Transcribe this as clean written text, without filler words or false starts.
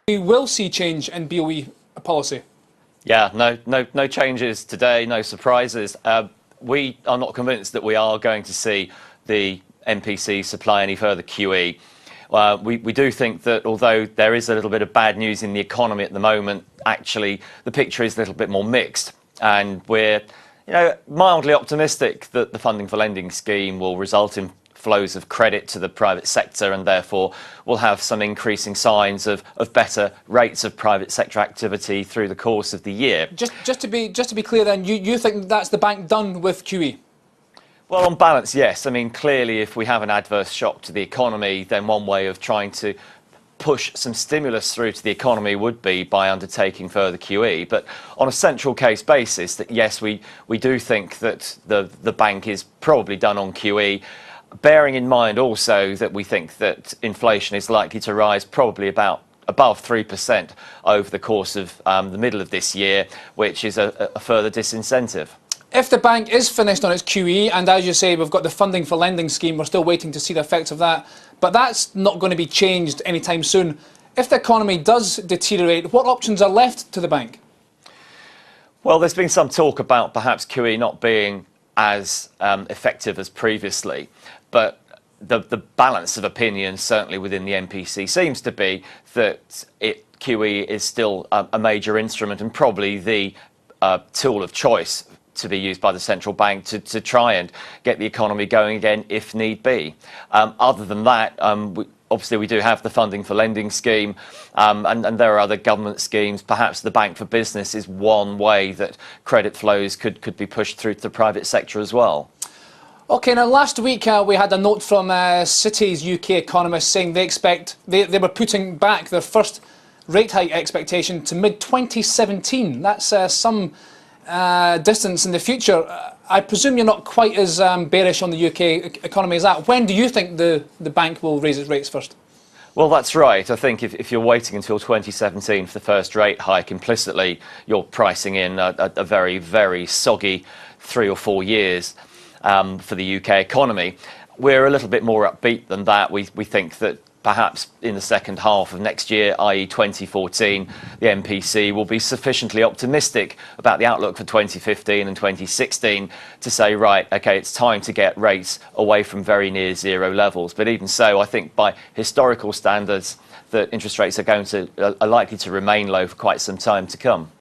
We will see change in BOE policy. Yeah, no changes today, no surprises. We are not convinced that we are going to see the MPC supply any further QE. We do think that although there is a little bit of bad news in the economy at the moment, actually the picture is a little bit more mixed, and we're mildly optimistic that the funding for lending scheme will result in flows of credit to the private sector, and therefore we'll have some increasing signs of better rates of private sector activity through the course of the year. Just to be clear then, you think that's the bank done with QE? Well, on balance, yes. I mean, clearly, if we have an adverse shock to the economy, then one way of trying to push some stimulus through to the economy would be by undertaking further QE. But on a central case basis, that yes, we do think that the bank is probably done on QE, bearing in mind also that we think that inflation is likely to rise probably about above 3% over the course of the middle of this year, which is a further disincentive. If the bank is finished on its QE, and as you say, we've got the funding for lending scheme, we're still waiting to see the effects of that, but that's not going to be changed anytime soon. If the economy does deteriorate, what options are left to the bank? Well, there's been some talk about perhaps QE not being as effective as previously, but the balance of opinion, certainly within the MPC, seems to be that QE is still a major instrument and probably the tool of choice to be used by the central bank to try and get the economy going again if need be. Other than that, obviously we do have the funding for lending scheme, and there are other government schemes. Perhaps the Bank for Business is one way that credit flows could be pushed through to the private sector as well. OK, now last week we had a note from Citi's UK economists saying they were putting back their first rate hike expectation to mid-2017. That's some distance in the future. I presume you're not quite as bearish on the UK economy as that. When do you think the bank will raise its rates first? Well, that's right. I think if you're waiting until 2017 for the first rate hike, implicitly you're pricing in a very, very soggy 3 or 4 years for the UK economy. We're a little bit more upbeat than that. We think that perhaps in the second half of next year, i.e. 2014, the MPC will be sufficiently optimistic about the outlook for 2015 and 2016 to say, right, OK, it's time to get rates away from very near zero levels. But even so, I think by historical standards, that interest rates are likely to remain low for quite some time to come.